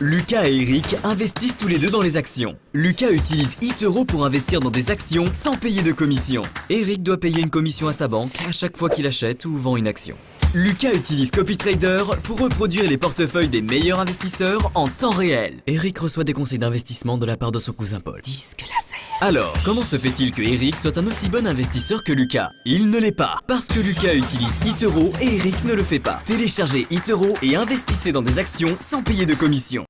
Lucas et Eric investissent tous les deux dans les actions. Lucas utilise eToro pour investir dans des actions sans payer de commission. Eric doit payer une commission à sa banque à chaque fois qu'il achète ou vend une action. Lucas utilise CopyTrader pour reproduire les portefeuilles des meilleurs investisseurs en temps réel. Eric reçoit des conseils d'investissement de la part de son cousin Paul. Disque laser. Alors, comment se fait-il que Eric soit un aussi bon investisseur que Lucas? Il ne l'est pas, parce que Lucas utilise eToro et Eric ne le fait pas. Téléchargez eToro et investissez dans des actions sans payer de commission.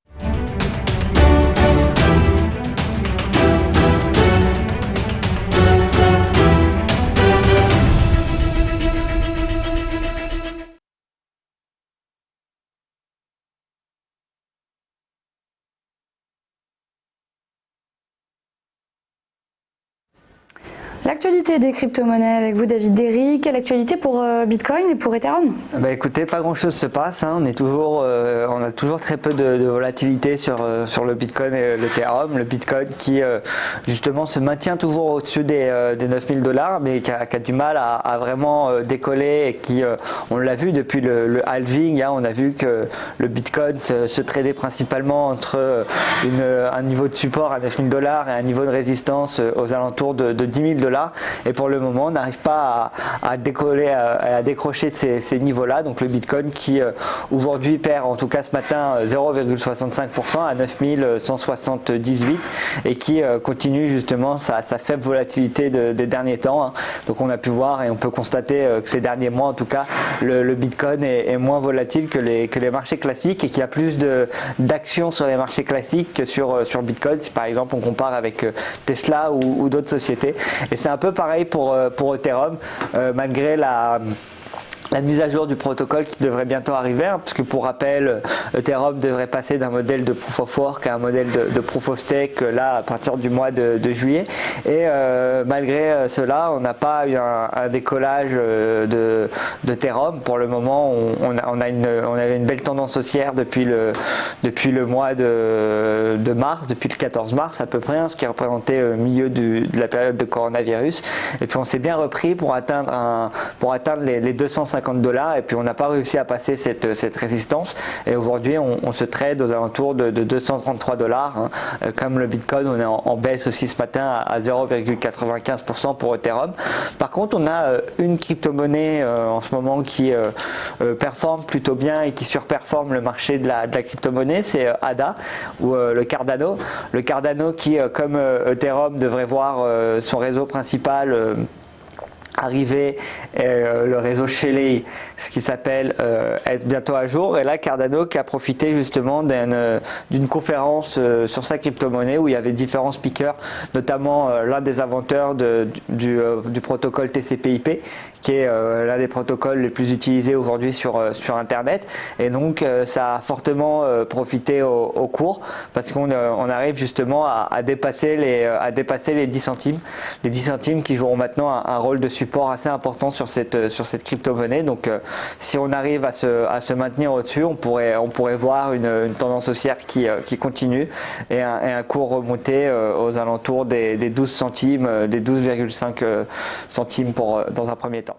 L'actualité des crypto-monnaies avec vous, David Derry. Quelle actualité pour Bitcoin et pour Ethereum? Écoutez, pas grand chose se passe, hein. On a toujours très peu de volatilité sur le Bitcoin et l'Ethereum. Le Bitcoin qui justement se maintient toujours au-dessus des 9000 $, mais qui a du mal à vraiment décoller et qui, on l'a vu depuis le halving, hein, on a vu que le Bitcoin se tradait principalement entre un niveau de support à 9000 $ et un niveau de résistance aux alentours de 10 000 $. Et pour le moment on n'arrive pas à décoller, à décrocher de ces niveaux là. Donc le Bitcoin qui aujourd'hui perd, en tout cas ce matin, 0,65% à 9178 et qui continue justement sa faible volatilité des derniers temps, hein. Donc on a pu voir et on peut constater que ces derniers mois en tout cas le Bitcoin est moins volatile que les marchés classiques et qu'il y a plus d'actions sur les marchés classiques que sur Bitcoin, si par exemple on compare avec Tesla ou d'autres sociétés. Et c'est un peu pareil pour Ethereum, malgré la mise à jour du protocole qui devrait bientôt arriver, hein, parce que pour rappel, Ethereum devrait passer d'un modèle de Proof of Work à un modèle de Proof of Stake là à partir du mois de juillet. Et malgré cela, on n'a pas eu un décollage d'Ethereum. Pour le moment, on avait une belle tendance haussière depuis le mois de mars, depuis le 14 mars à peu près, hein, ce qui représentait le milieu de la période de coronavirus. Et puis on s'est bien repris pour atteindre les 250 $, et puis on n'a pas réussi à passer cette résistance, et aujourd'hui on se trade aux alentours de 233 $, hein. Comme le Bitcoin, on est en baisse aussi ce matin à 0,95% pour Ethereum. Par contre, on a une crypto-monnaie en ce moment qui performe plutôt bien et qui surperforme le marché de la crypto-monnaie, c'est ADA ou le Cardano. Le Cardano qui, comme Ethereum, devrait voir son réseau principal arriver, le réseau Shelley, ce qui s'appelle être bientôt à jour. Et là, Cardano qui a profité justement d'une conférence sur sa crypto-monnaie où il y avait différents speakers, notamment l'un des inventeurs du protocole TCP/IP, qui est l'un des protocoles les plus utilisés aujourd'hui sur Internet. Et donc ça a fortement profité au cours, parce qu'on arrive justement à dépasser les 10 centimes. Les 10 centimes qui joueront maintenant un rôle de support assez important sur cette crypto-monnaie. Donc si on arrive à se maintenir au-dessus, on pourrait voir une tendance haussière qui continue et un cours remonté aux alentours des 12 centimes, des 12,5 centimes dans un premier temps.